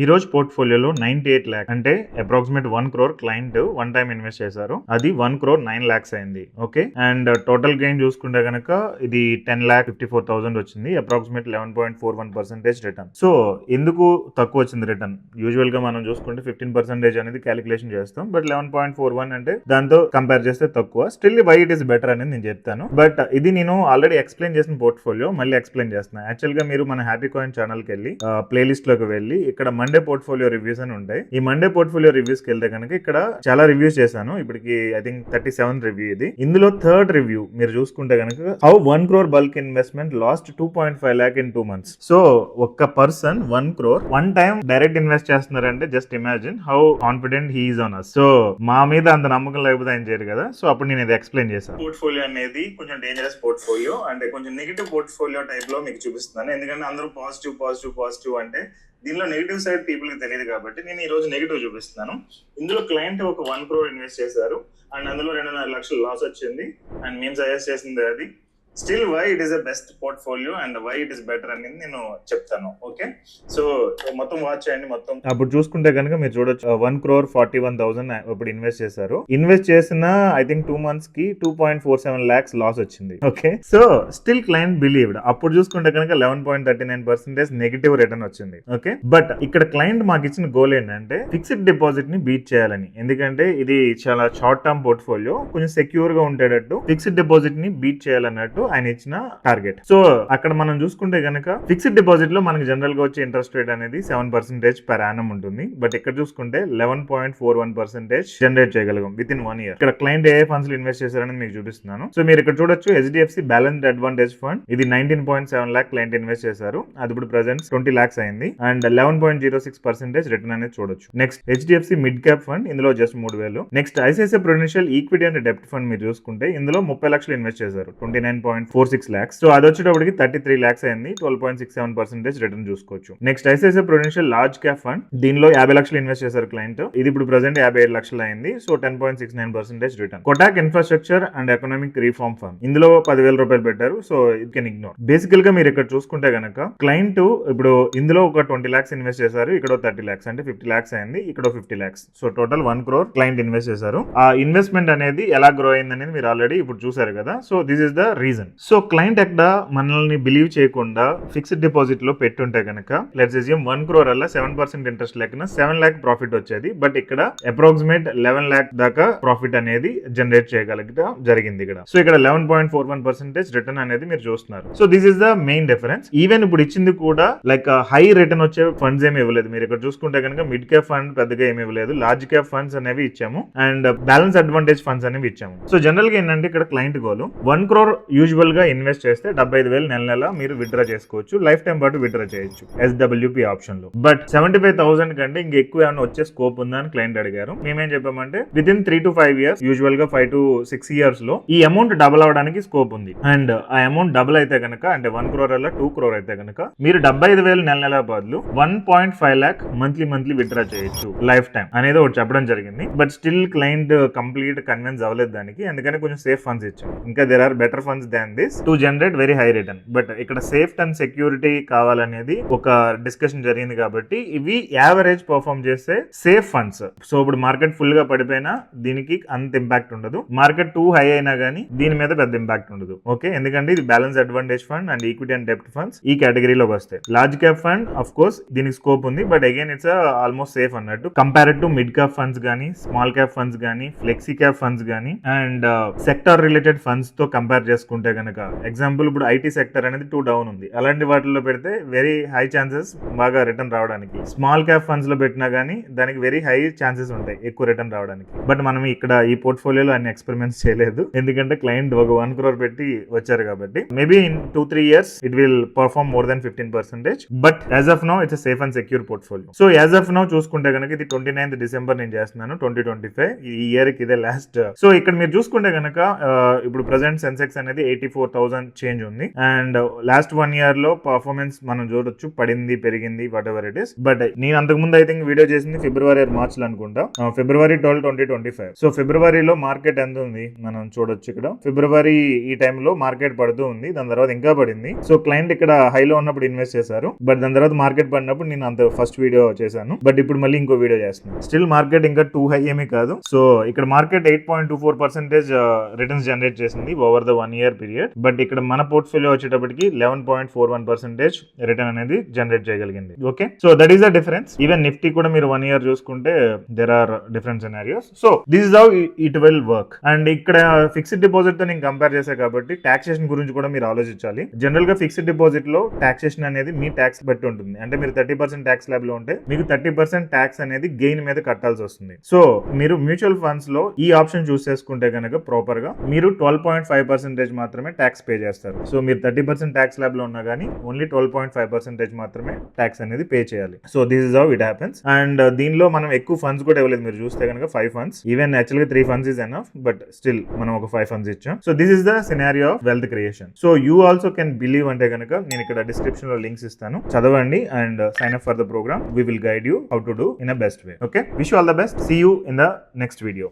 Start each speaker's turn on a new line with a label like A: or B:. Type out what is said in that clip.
A: ఈ రోజు పోర్ట్ఫోలియోలో 98 లాక్ అంటే approximate 1 crore client one time invest చేశారు. అది 1 crore 9 lakhs అయింది. ఓకే, అండ్ టోటల్ గెయిన్ చూసుకుంటే కనుక ఇది 10,54,000 వచ్చింది. Approximate 11.41% return. సో ఎందుకు తక్కువ వచ్చింది రిటర్న్? యూజువల్ గా మనం చూసుకుంటే 15% అనేది క్యాలిక్యులేషన్ చేస్తాం, బట్ 11.41 అంటే దాంతో కంపేర్ చేస్తే తక్కువ. Still why it is better అనేది నేను చెప్తాను. బట్ ఇది నేను ఆల్రెడీ ఎక్స్ప్లెయిన్ చేసిన పోర్ట్ఫోలియో మళ్ళీ ఎక్స్ప్లెయిన్ చేస్తున్నాను. యాక్చువల్ గా మీరు మన హ్యాపీ కాయిన్ ఛానల్ కి వెళ్ళి ప్లేలిస్ట్ లోకి వెళ్ళి ఇక్కడ మండే పోర్ట్ఫోలియో రివ్యూస్ అని ఉంటాయి. ఈ మండే పోర్ట్ఫోలియో రివ్యూస్ కి వెళ్తే కనుక ఇక్కడ చాలా రివ్యూస్ చేశాను. ఇప్పటికి ఐ థింక్ 37 రివ్యూ ఇది. ఇందులో థర్డ్ రివ్యూ మీరు చూసుకుంటే కనుక how 1 crore bulk investment lost 2.5 lakh in 2 months. So ఒక్క person 1 crore one time direct invest చేస్తున్నారంటే just imagine how confident he is on us. So మా మీద అంత నమ్మకం లేకపోతే ఆయన చేయరు కదా. సో అప్పుడు నేను ఇది ఎక్స్ప్లెయిన్ చేశాను. పోర్ట్ఫోలియో అనేది కొంచెం డేంజరస్ పోర్ట్ఫోలియో అంటే కొంచెం నెగిటివ్ పోర్ట్ఫోలియో టైప్ లో మీకు చూపిస్తున్నాను. ఎందుకంటే అందరూ పాజిటివ్ అంటే దీనిలో నెగిటివ్ సైడ్ పీపుల్ కి తెలియదు కాబట్టి నేను ఈ రోజు నెగిటివ్ చూపిస్తున్నాను. ఇందులో క్లయింట్ ఒక 1 crore ఇన్వెస్ట్ చేశారు అండ్ అందులో 2.5 లక్షలు లాస్ వచ్చింది అండ్ మేము సజెస్ట్ చేసింది అది. Still why it is the best portfolio and why it is better అనేది నేను చెప్తాను. ఓకే, సో మొత్తం వాచ్ చేయండి. మొత్తం అప్పుడు చూసుకుంటే కనుక మీరు చూడొచ్చు 1 crore 41,000 ఇప్పుడు ఇన్వెస్ట్ చేశారు. ఇన్వెస్ట్ చేసిన ఐ థింక్ 2 months కి 2.47 lakhs లాస్ వచ్చింది. Okay, so still client believed. అప్పుడు చూసుకుంటే కనుక 11.39% నెగిటివ్ రిటర్న్ వచ్చింది. ఓకే, బట్ ఇక్కడ క్లయింట్ మాకు ఇచ్చిన గోల్ ఏంటంటే ఫిక్స్డ్ డిపాజిట్ ని బీట్ చేయాలని. ఎందుకంటే ఇది చాలా షార్ట్ టర్మ్ పోర్ట్ఫోలియో, కొంచెం సెక్యూర్ గా ఉండేటట్టు ఫిక్స్డ్ డిపాజిట్ ని బీట్ చేయాలన్నట్టు ఆయన ఇచ్చిన టార్గెట్. సో అక్కడ మనం చూసుకుంటే గనక ఫిక్స్డ్ డిపాజిట్ లో మనకి జనరల్ గా వచ్చే ఇంట్రెస్ట్ రేట్ అనేది 7% per annum ఉంటుంది. బట్ ఇక్కడ చూసుకుంటే 11.41% జనరేట్ చేయగలం విత్ ఇన్ 1 year. ఇక్కడ క్లయింట్ ఏ ఫండ్స్ లో ఇన్వెస్ట్ చేశారని మీకు చూపిస్తున్నాను. సో మీరు ఇక్కడ చూడొచ్చు HDFC బ్యాలెన్స్డ్ అడ్వాంటేజ్ ఫండ్ ఇది 19.7 lakh క్లయింట్ ఇన్వెస్ట్ చేశారు. అది ఇప్పుడు ప్రెసెంట్ 20 lakhs అయింది అండ్ 11.06% రిటర్న్ అనేది చూడొచ్చు. Next HDFC mid cap fund ఇందులో just 3,000. Next ICICI prudential equity and డెప్ట్ ఫండ్ మీరు చూసుకుంటే ఇందులో 30 లక్షలు ఇన్వెస్ట్ చేశారు, 29.46 lakhs. సో అది వచ్చేటప్పటికి 33 lakhs అయింది, 12.67% రిటర్న్ చూసుకోవచ్చు. Next ICICI Prudential large cap fund దీనిలో 50 లక్షలు ఇన్వెస్ట్ చేశారు క్లయింట్. ఇది ఇప్పుడు ప్రెసెంట్ 57 లక్షలు అయింది. So 10.69% return. Kotak infrastructure and economic reform fund ఇందులో 10,000 రూపాయలు పెట్టారు. So it can ignore. బేసికల్ గా మీరు ఇక్కడ చూసుకుంటే గనక క్లయింట్ ఇప్పుడు ఇందులో ఒక 20 lakhs ఇన్వెస్ట్ చేశారు, ఇక్కడ 30 lakhs అంటే 50 lakhs అయింది, ఇక్కడ 50 lakhs. So total 1 crore client invest చేశారు. ఆ ఇన్వెస్ట్మెంట్ అనేది ఎలా గ్రో అయింది అనేది మీరు ఆల్రెడీ ఇప్పుడు చూసారు కదా. So this is the reason. So client ఎక్కడ మనల్ని బిలీవ్ చేయకుండా ఫిక్స్డ్ డిపాజిట్ లో పెట్టుంటే కనుక లెట్స్ అస్యూమ్ 1 crore అలా 7% ఇంట్రెస్ట్ లేకుండా 7 lakh ప్రాఫిట్ వచ్చేది. బట్ ఇక్కడ అప్రాక్సిమేట్ 11 lakh దాకా ప్రాఫిట్ అనేది జనరేట్ చేయగలిగడం జరిగింది ఇక్కడ. సో ఇక్కడ 11.41% రిటర్న్ అనేది మీరు చూస్తున్నారు. So this is the main difference. Even ఇప్పుడు ఇచ్చింది కూడా లైక్ హై రిటర్న్ వచ్చే ఫండ్స్ ఏమి ఇవ్వలేదు. మీరు ఇక్కడ చూసుకుంటే కనుక మిడ్ క్యాప్ ఫండ్ పెద్దగా ఏమి ఇవ్వలేదు, లార్జ్ క్యాప్ ఫండ్స్ అనేవి ఇచ్చాము అండ్ బ్యాలెన్స్ అడ్వాంటేజ్ ఫండ్స్ అనేవి ఇచ్చాము. సో జనరల్ గా ఏంటంటే ఇక్కడ క్లయింట్ గోల్ 1 crore యూజువల్ గా ఇన్వెస్ట్ చేస్తే 75,000 నెల మీరు విత్డ్రా చేసుకోవచ్చు, లైఫ్ టైం పాటు విత్డ్రా చేయొచ్చు SWP ఆప్షన్ లో. బట్ 75,000 కంటే ఇంకా ఎక్కువ ఏమైనా వచ్చే స్కోప్ ఉందా అని క్లయింట్ అడిగారు. మేమేం చెప్పామంటే within 3 to 5 years, usual గా 5 to 6 years లో ఈ అమౌంట్ డబుల్ అవడానికి స్కోప్ ఉంది. అండ్ ఆ అమౌంట్ డబుల్ అయితే కనుక అంటే 1 crore అలా 2 crore అయితే కనుక మీరు 75,000 నెల బదులు 1.5 lakh మంత్లీ విత్డ్రా చేయొచ్చు లైఫ్ టైం అనేది ఒకటి చెప్పడం జరిగింది. But still client complete convince అవ్వలేదు దానికి, అందుకని కొంచెం సేఫ్ ఫండ్స్ ఇచ్చాం. ఇంకా there are better funds than this to generate very high return. But ఇక్కడ సేఫ్టీ అండ్ సెక్యూరిటీ కావాలనేది ఒక డిస్కషన్ జరిగింది కాబట్టి ఇవి యావరేజ్ పర్ఫార్మ్ చేసే సేఫ్ ఫండ్స్. సో ఇప్పుడు మార్కెట్ ఫుల్ గా పడిపోయినా దీనికి అంత ఇంపాక్ట్ ఉండదు, మార్కెట్ టూ హై అయినా గానీ దీని మీద పెద్ద ఇంపాక్ట్ ఉండదు. ఓకే, ఎందుకంటే ఇది balance advantage fund and equity and డెప్ట్ ఫండ్స్ ఈ కేటగిరీలోకి వస్తాయి. Large cap fund of course దీనికి స్కోప్ ఉంది, but again it's almost safe అన్నట్టు compared to mid cap funds గానీ, స్మాల్ క్యాప్ ఫండ్స్ గానీ, ఫ్లెక్సీ క్యాప్ ఫండ్స్ గానీ అండ్ సెక్టార్ రిలేటెడ్ ఫండ్స్ తో కంపేర్ చేసుకుంటే కనుక ఎగ్జాంపుల్ ఇప్పుడు ఐటీ సెక్టర్ అనేది 2 down ఉంది, అలాంటి వాటిలో పెడితే వెరీ హై ఛాన్సెస్ బాగా రిటర్న్ రావడానికి. స్మాల్ క్యాప్ ఫండ్స్ లో పెట్టినా గానీ దానికి వెరీ హై ఛాన్సెస్ ఉంటాయి ఎక్కువ రిటర్న్ రావడానికి. బట్ మనం ఇక్కడ ఈ పోర్ట్ఫోలియోలో అన్ని ఎక్స్పెరిమెంట్స్ చేయలేదు, ఎందుకంటే క్లయింట్ ఒక 1 crore పెట్టి వచ్చారు కాబట్టి. Maybe in 2-3 years it will perform more than 15%. But as of now it's safe and secure portfolio. So as of now చూసుకుంటే కనుక ఇది 29th December నేను చేస్తున్నాను 2025. ఈ ఇయర్ కి ఇదే లాస్ట్. సో ఇక్కడ మీరు చూసుకుంటే కనుక ఇప్పుడు ప్రెసెంట్ సెన్సెక్స్ అనేది 84,000 చేంజ్ ఉంది. అండ్ లాస్ట్ 1 year లో పర్ఫార్మెన్స్ మనం చూడొచ్చు, పడింది పెరిగింది what ever it is. But నేను అంతకు ముందు ఐ థింక్ వీడియో చేసింది ఫిబ్రవరి మార్చ్ లో అనుకుంటా, ఫిబ్రవరి 12, 2025. సో ఫిబ్రవరిలో మార్కెట్ ఎంత ఉంది మనం చూడొచ్చు. ఇక్కడ ఫిబ్రవరి ఈ టైంలో మార్కెట్ పడుతూ ఉంది, దాని తర్వాత ఇంకా పడింది. సో క్లయింట్ ఇక్కడ హైలో ఉన్నప్పుడు ఇన్వెస్ట్ చేశారు, బట్ దాని తర్వాత మార్కెట్ పడినప్పుడు నేను అంత ఫస్ట్ వీడియో చేశాను, బట్ ఇప్పుడు మళ్ళీ ఇంకో వీడియో చేస్తున్నాను. స్టిల్ మార్కెట్ ఇంకా టూ హై ఏమీ కాదు. సో ఇక్కడ మార్కెట్ 8.24% రిటర్న్స్ జనరేట్ చేసింది over the 1 year period. But ఇక్కడ మన పోర్ట్ఫోలియో వచ్చేటప్పటికి 11.41% రిటర్న్ అనేది జనరేట్ చేయగలిగింది. Okay, so that is the difference. Even Nifty కూడా మీరు 1 year చూసుకుంటే there are different scenarios. So this is how it will work. And ఇక్కడ ఫిక్స్డ్ డిపాజిట్ తో నేను కంపేర్ చేశాను కాబట్టి టాక్సేషన్ గురించి కూడా మీరు ఆలోచించాలి. జనరల్ గా ఫిక్స్డ్ డిపాజిట్ లో టాక్సేషన్ అనేది మీ ట్యాక్స్ బట్టి ఉంటుంది. అంటే మీరు 30% ట్యాక్స్ ల్యాబ్ లో ఉంటే మీకు 30% ట్యాక్స్ అనేది గెయిన్ మీద కట్టాల్సి వస్తుంది. సో మీరు మ్యూచువల్ ఫండ్స్ లో ఈ ఆప్షన్ చూస్ చేసుకుంటే కనుక ప్రాపర్ గా మీరు 12.5% మాత్రమే ట్యాక్స్ పే చేస్తారు. సో మీరు 30% ట్యాక్స్ ల్యాబ్ లో ఉన్నా కానీ ఓన్లీ 12.5% మాత్రమే ట్యాక్స్ అనేది పే చేయాలి. So this is how it happens. And దీనిలో మనం ఎక్కువ ఫండ్స్ కూడా ఇవ్వలేదు. మీరు చూస్తే కనుక 5 funds, ఈవెన్ యాక్చువల్గా 3 funds is enough, but still మనం ఒక 5 funds ఇచ్చాం. So this is the scenario of wealth creation. So you also can believe అంటే కనుక నేను ఇక్కడ డిస్క్రిప్షన్ లో లింక్స్ ఇస్తాను, చదవండి and sign up for the programme. We will guide you how to do in a best way. Okay, wish you all the best. See you in the next video.